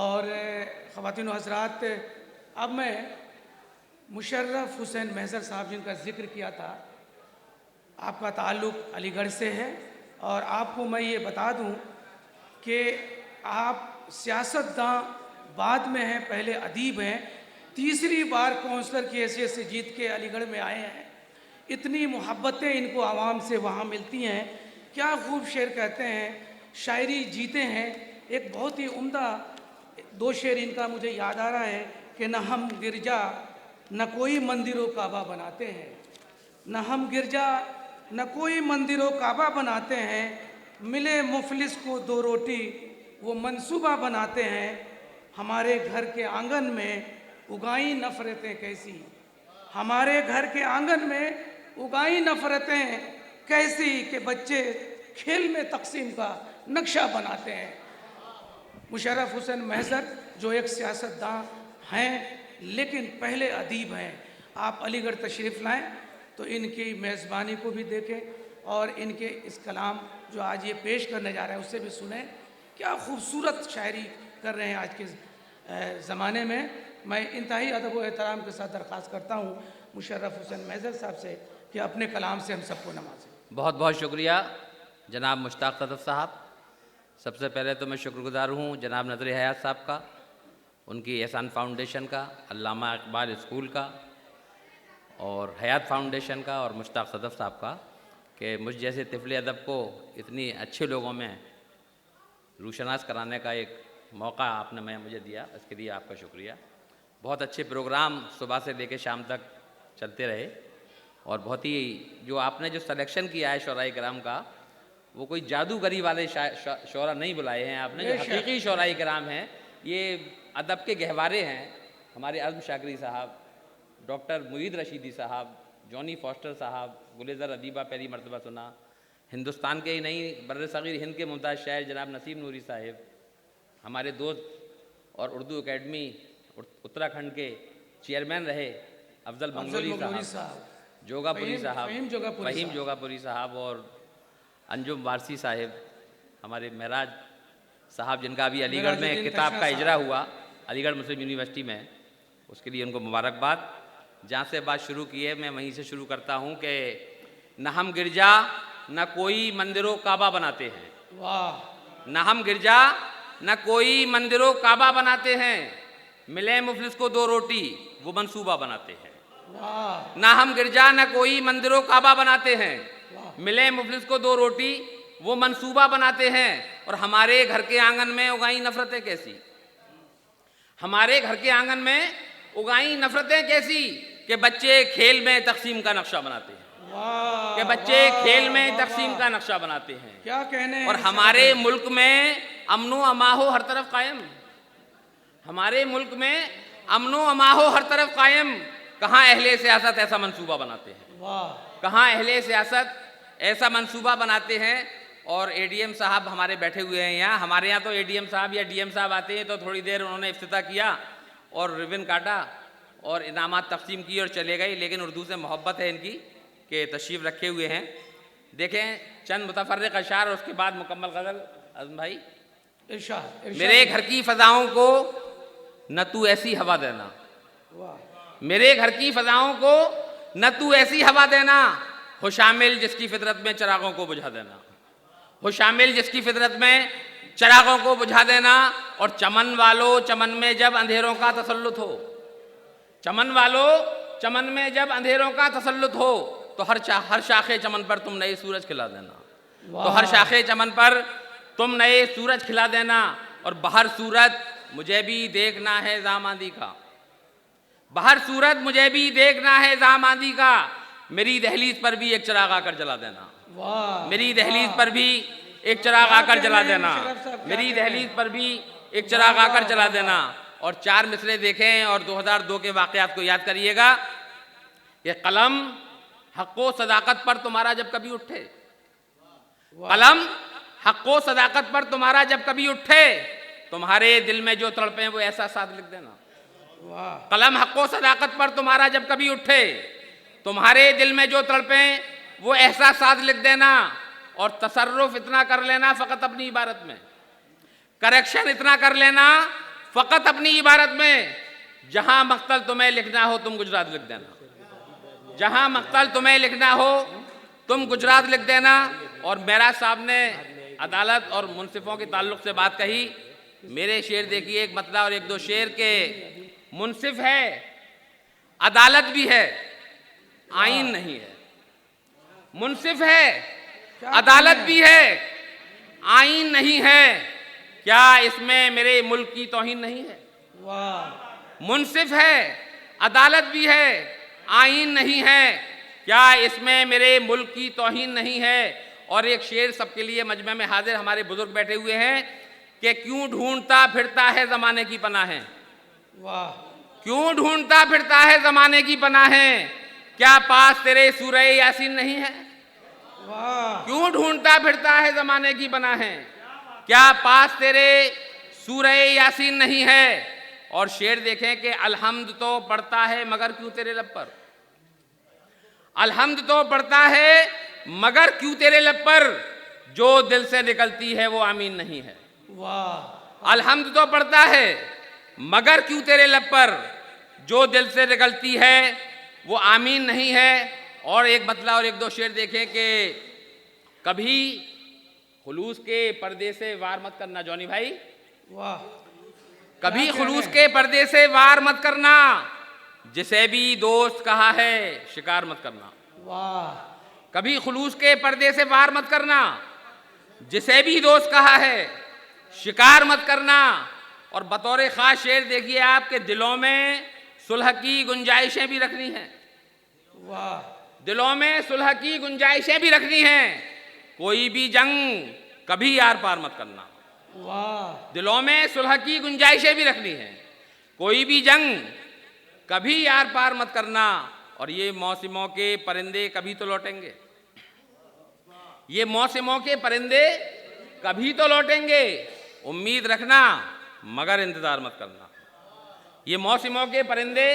और ख़वातीन व हज़रात, अब मैं मुशर्रफ हुसैन महज़र साहब जिनका ज़िक्र किया था, आपका ताल्लुक़ अलीगढ़ से है और आपको मैं ये बता दूं कि आप सियासतदां बाद में हैं, पहले अदीब हैं, तीसरी बार काउंसलर की हैसियत से जीत के अलीगढ़ में आए हैं। इतनी मोहब्बतें इनको आवाम से वहाँ मिलती हैं, क्या खूब शेर कहते हैं, शायरी जीते हैं। एक बहुत ही उम्दा दो शेर इनका मुझे याद आ रहा है कि न हम गिरजा न कोई मंदिरों काबा बनाते हैं, न हम गिरजा न कोई मंदिरों काबा बनाते हैं, मिले मुफलिस को दो रोटी वो मंसूबा बनाते हैं, हमारे घर के आंगन में उगाई नफ़रतें कैसी, हमारे घर के आंगन में उगाई नफ़रतें कैसी कि बच्चे खेल में तकसीम का नक्शा बनाते हैं। मुशर्रफ हुसैन महज़र जो एक सियासतदान हैं लेकिन पहले अदीब हैं, आप अलीगढ़ तशरीफ़ लाएं तो इनकी मेज़बानी को भी देखें और इनके इस कलाम जो आज ये पेश करने जा रहे हैं उससे भी सुनें। क्या खूबसूरत शायरी कर रहे हैं आज के ज़माने में। मैं इंतहाई अदब व एहतराम के साथ दरख्वास्त करता हूँ मुशर्रफ हुसैन महज़र साहब से कि अपने कलाम से हम सबको नवाजें। बहुत बहुत शुक्रिया जनाब मुश्ताक सदफ़ साहब। सबसे पहले तो मैं शुक्रगुज़ार हूँ जनाब नज़र हयात साहब का, उनकी एहसान फाउंडेशन का, अल्लामा इकबाल स्कूल का और हयात फाउंडेशन का और मुश्ताक सदफ़ साहब का कि मुझ जैसे तिफ़ले अदब को इतनी अच्छे लोगों में रूशनास कराने का एक मौका आपने मुझे दिया, इसके लिए आपका शुक्रिया। बहुत अच्छे प्रोग्राम सुबह से लेकर शाम तक चलते रहे और बहुत ही जो आपने जो सिलेक्शन किया है शोराए कराम का, वो कोई जादूगरी वाले शोरा नहीं बुलाए हैं आपने, जो हकीकी शोराए कराम हैं, ये अदब के गहवारे हैं। हमारे अज़्म शाकरी साहब, डॉक्टर मुईद रशीदी साहब, जॉनी फॉस्टर साहब, गुलेज़र अदीबा पहली मरतबा सुना, हिंदुस्तान के ही नहीं बर्र सग़ीर हिंद के मुमताज़ शायर जनाब नसीम नूरी साहिब, हमारे दोस्त और उर्दू एकेडमी उत्तराखंड के चेयरमैन रहे अफजल मंगलोरी साहब, जोगापुरी साहब, फ़हीम जोगापुरी साहब और अंजुम वारसी साहिब, हमारे महराज साहब जिनका अभी अलीगढ़ में किताब का इजरा हुआ अलीगढ़ मुस्लिम यूनिवर्सिटी में, उसके लिए उनको मुबारकबाद। जहाँ से बात शुरू की है मैं वहीं से शुरू करता हूँ कि न हम गिरजा न कोई मंदिरों काबा बनाते हैं, वाह, न हम गिरजा न कोई मंदिरों काबा बनाते हैं, मिले मुफलिस को दो रोटी वो मंसूबा बनाते हैं। वाह, ना हम गिरजा न कोई मंदिरों काबा बनाते हैं, मिले मुफलिस को दो रोटी वो मंसूबा बनाते हैं, और हमारे घर के आंगन में उगाई नफरतें कैसी, हमारे घर के आंगन में उगाई नफरतें कैसी कि बच्चे खेल में तकसीम का नक्शा बनाते हैं, वाह, कि बच्चे खेल में तकसीम का नक्शा बनाते हैं। क्या कहने। और हमारे मुल्क में अमनो अमाहो हर तरफ कायम, हमारे मुल्क में अमनो अमाहो हर तरफ कायम, कहाँ अहले सियासत ऐसा मंसूबा बनाते हैं, वाह, कहाँ अहले सियासत ऐसा मंसूबा बनाते हैं। और एडीएम साहब हमारे बैठे हुए हैं यहाँ, हमारे यहाँ तो एडीएम साहब या डीएम साहब आते हैं तो थोड़ी देर उन्होंने इफ्तिताह किया और रिबन काटा और इनामात तकसीम की और चले गए, लेकिन उर्दू से मोहब्बत है इनकी कि तशरीफ़ रखे हुए हैं। देखें चंद मुतफर्रिक़ अशार और उसके बाद मुकम्मल गज़ल। अज़म भाई, इरशाद। मेरे घर की फ़ज़ाओं को न तू ऐसी हवा देना, मेरे घर की फ़ज़ाओं को न तू ऐसी हवा देना, हो शामिल जिसकी फितरत में चिरागों को बुझा देना, हो शामिल जिसकी फितरत में चिरागों को बुझा देना। और चमन वालों चमन में जब अंधेरों का तसल्लुत हो, चमन वालों चमन में जब अंधेरों का तसल्लुत हो, तो हर शाखे चमन पर तुम नए सूरज खिला देना, तो हर शाखे चमन पर तुम नए सूरज खिला देना। और बाहर सूरत मुझे भी देखना है ज़ामांदी का, बाहर सूरत मुझे भी देखना है ज़ामांदी का, मेरी दहलीज पर भी एक चिराग आकर जला देना, मेरी दहलीज पर भी एक चिराग आकर जला देना, मेरी दहलीज पर भी एक चिराग आकर जला देना। और चार मिसरे देखें और 2002 के वाक़यात को याद करिएगा। ये कलम हक़्क़ो सदाकत पर तुम्हारा जब कभी उठे, कलम हक़्क़ो सदाकत पर तुम्हारा जब कभी उठे, तुम्हारे दिल में जो तड़पे वो ऐसा साथ लिख देना। कलम हक़्क़ो सदाकत पर तुम्हारा जब कभी उठे, तुम्हारे दिल में जो तड़पे वो एहसासात लिख देना। और तसर्रुफ इतना कर लेना फ़कत अपनी इबारत में, करेक्शन इतना कर लेना फ़कत अपनी इबारत में, जहां मक्तल तुम्हें लिखना हो तुम गुजरात लिख देना, जहां मक्तल तुम्हें लिखना हो तुम गुजरात लिख देना। और मेराज साहब ने अदालत और मुंसिफों के ताल्लुक से बात कही। मेरे शेर देखिए, एक मतला और एक दो शेर के। मुंसिफ है, अदालत भी है, आईन नहीं है। मुंसिफ है, अदालत भी है, आईन नहीं है, क्या इसमें मेरे मुल्क की तौहीन नहीं है? वाह। मुंसिफ है, अदालत भी है, आईन नहीं है, क्या इसमें मेरे मुल्क की तौहीन नहीं है? और एक शेर सबके लिए मजमे में हाजिर, हमारे बुजुर्ग बैठे हुए हैं कि क्यों ढूंढता फिरता है ज़माने की पनाहें। वाह। क्यों ढूंढता फिरता है ज़माने की पनाहें, क्या पास तेरे सूरह यासीन नहीं है? वाह। क्यों ढूंढता फिरता है ज़माने की पनाहें, क्या पास तेरे सूरह यासीन नहीं है? और शेर देखें कि अलहम्द तो पढ़ता है मगर क्यों तेरे लब पर, अलहम्द तो पढ़ता है मगर क्यों तेरे लब पर, जो दिल से निकलती है वो आमीन नहीं है। वाह। अलहम्द तो पढ़ता है मगर क्यों तेरे लब पर, जो दिल से निकलती है वो आमीन नहीं है। और एक मतला और एक दो शेर देखें कि कभी खुलूस के पर्दे से वार मत करना जॉनी भाई, वाह। कभी क्या खुलूस कहने? के पर्दे से वार मत करना, जिसे भी दोस्त कहा है शिकार मत करना। वाह। कभी खुलूस के पर्दे से वार मत करना, जिसे भी दोस्त कहा है शिकार मत करना। और बतौर खास शेर देखिए, आपके दिलों में सुलह की गुंजाइशें भी रखनी हैं, वाह। दिलों में सुलह की गुंजाइशें भी रखनी हैं, कोई भी जंग कभी आर पार मत करना। वाह। दिलों में सुलह की गुंजाइशें भी रखनी हैं, कोई भी जंग कभी आर पार मत करना। और ये मौसमों के परिंदे कभी तो लौटेंगे, ये मौसमों के परिंदे कभी तो लौटेंगे, उम्मीद रखना मगर इंतजार मत करना। ये मौसमों के परिंदे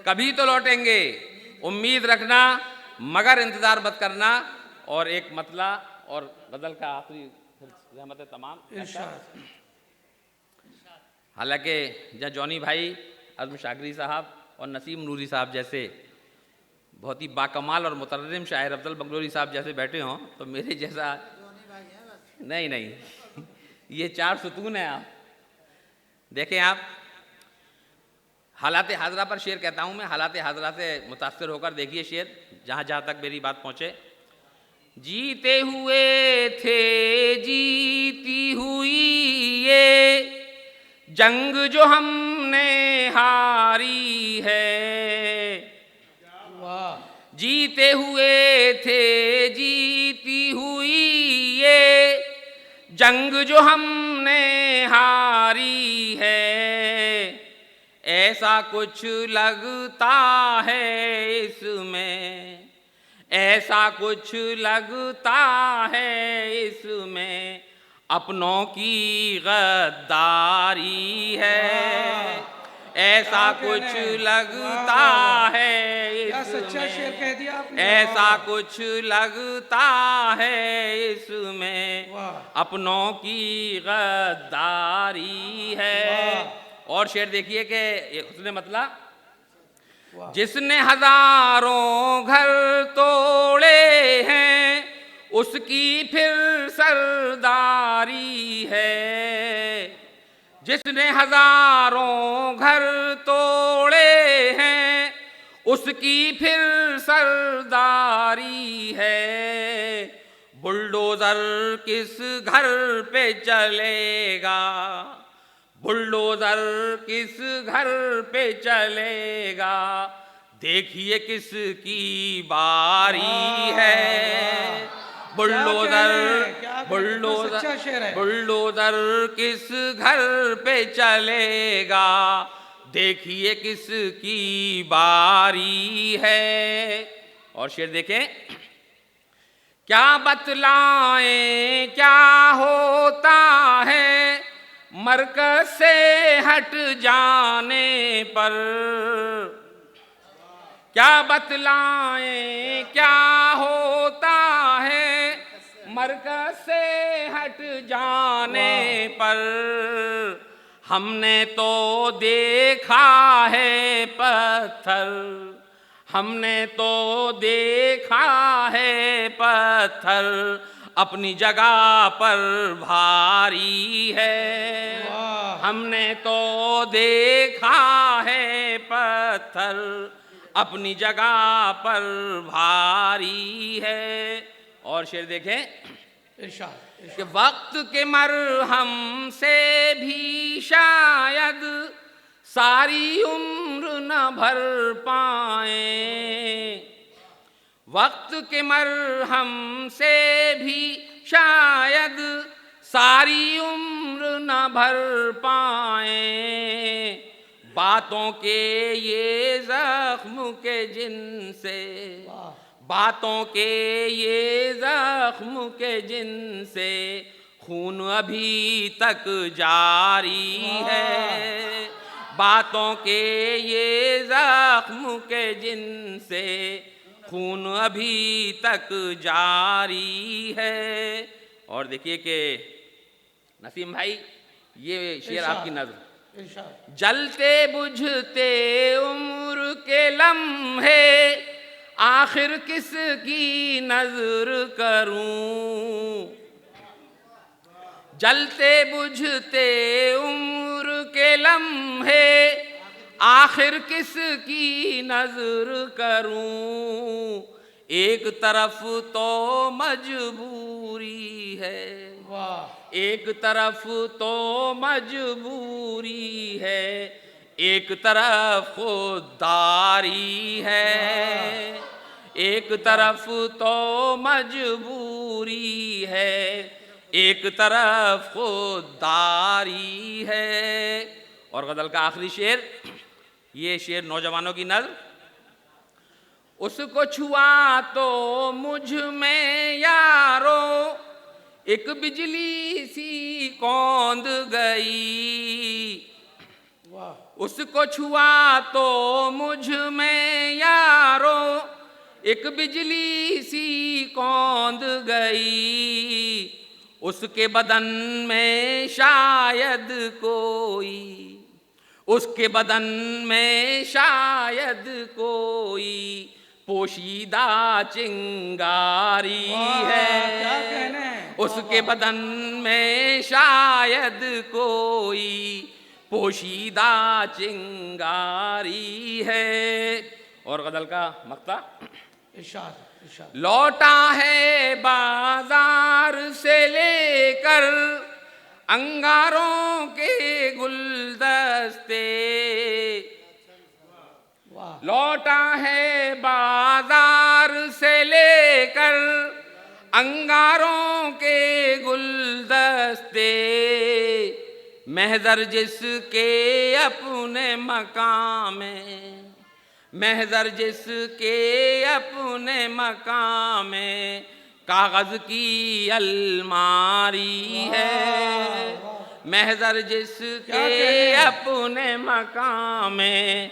कभी तो लौटेंगे, उम्मीद रखना मगर इंतजार मत करना। और एक मतला और गजल का आखिरी रहमत तमाम। इरशाद। हालांकि जहाँ जॉनी भाई, अज़्म शागरी साहब और नसीम नूरी साहब जैसे बहुत ही बाकमाल और मुतर्रम शायर, अफजल बंगलोरी साहब जैसे बैठे हों, तो मेरे जैसा नहीं ये चार सुतून हैं। आप देखें, आप हालात हाजरा पर शेर कहता हूँ मैं, हालात हाजरा से मुतासर होकर देखिए शेर, जहाँ जहाँ तक मेरी बात पहुँचे। जीते हुए थे जीती हुई ये जंग जो हमने हारी है, वाह। जीते हुए थे जीती हुई ये जंग जो हमने हारी है, ऐसा कुछ लगता है इसमें, ऐसा कुछ लगता है इसमें अपनों की गद्दारी है, ऐसा कुछ लगता है क्या सच्चा शेर कह दिया आपने। ऐसा कुछ लगता है इसमें वाह। अपनों की गद्दारी है। और शेर देखिए कि उसने मतला, वाह। जिसने हजारों घर तोड़े हैं उसकी फिर सरदारी है, जिसने हजारों घर तोड़े हैं उसकी फिर सरदारी है, बुलडोजर किस घर पे चलेगा, बुलडोजर किस घर पे चलेगा, देखिए किसकी बारी है, बुलडोजर बुलडोजर बुलडोजर किस घर पे चलेगा, देखिए किसकी बारी है। और शेर देखें, क्या बतलाएं क्या होता है मरकज से हट जाने पर, क्या बतलाएं क्या होता है मरकज से हट जाने पर, हमने तो देखा है पत्थर, हमने तो देखा है पत्थर, अपनी जगह पर भारी है। वाह। हमने तो देखा है पत्थर, अपनी जगह पर भारी है। और शेर देखें, इरशाद कि वक्त के मरहम से भी शायद सारी उम्र न भर पाए, वक्त के मरहम से भी शायद सारी उम्र न भर पाए, बातों के ये जख्म के जिनसे, बातों के ये जख्म के जिनसे खून अभी तक जारी है, बातों के ये जख्म के जिनसे खून अभी तक जारी है। और देखिए कि नसीम भाई, ये शेर आपकी नज़र, इरशाद। जलते बुझते उम्र के लम्हे आखिर किसकी नजर करूं, जलते बुझते उम्र के लम्हे आखिर किसकी नजर करूं, एक तरफ तो मजबूरी है, वाह। एक तरफ तो मजबूरी है, एक तरफ खुददारी है, एक तरफ तो मजबूरी है, एक तरफ खुददारी है। और गज़ल का आखिरी शेर, ये शेर नौजवानों की नज़्म, उसको छुआ तो मुझ में यारो एक बिजली सी कौंध गई, वाह। उसको छुआ तो मुझ में यारो एक बिजली सी कौंध गई, उसके बदन में शायद कोई, उसके बदन में शायद कोई पोशीदा चिंगारी वाह, क्या है, कहने। उसके बदन में शायद कोई पोशीदा चिंगारी है। और गज़ल का मक्ता, इरशाद इरशाद। लौटा है बाजार से लेकर अंगारों के गुलदस्ते, वाह। लौटा है बाजार से लेकर अंगारों के गुलदस्ते, महज़र जिसके अपने मकाम में, महज़र जिसके अपने मकाम में कागज़ की अलमारी है, महज़र जिसके अपने मकाम में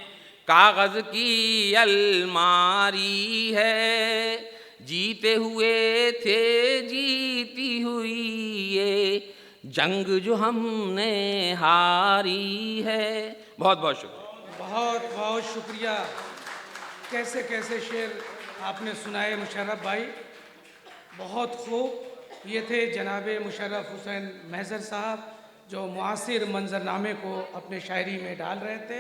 कागज़ की अलमारी है, जीते हुए थे जीती हुई ये जंग जो हमने हारी है। बहुत बहुत शुक्रिया। बहुत बहुत शुक्रिया। कैसे कैसे शेर आपने सुनाए मुशर्रफ भाई, बहुत खूब। ये थे जनाब मुशर्रफ हुसैन महज़र साहब, जो मुआसिर मंजरनामे को अपने शायरी में डाल रहे थे।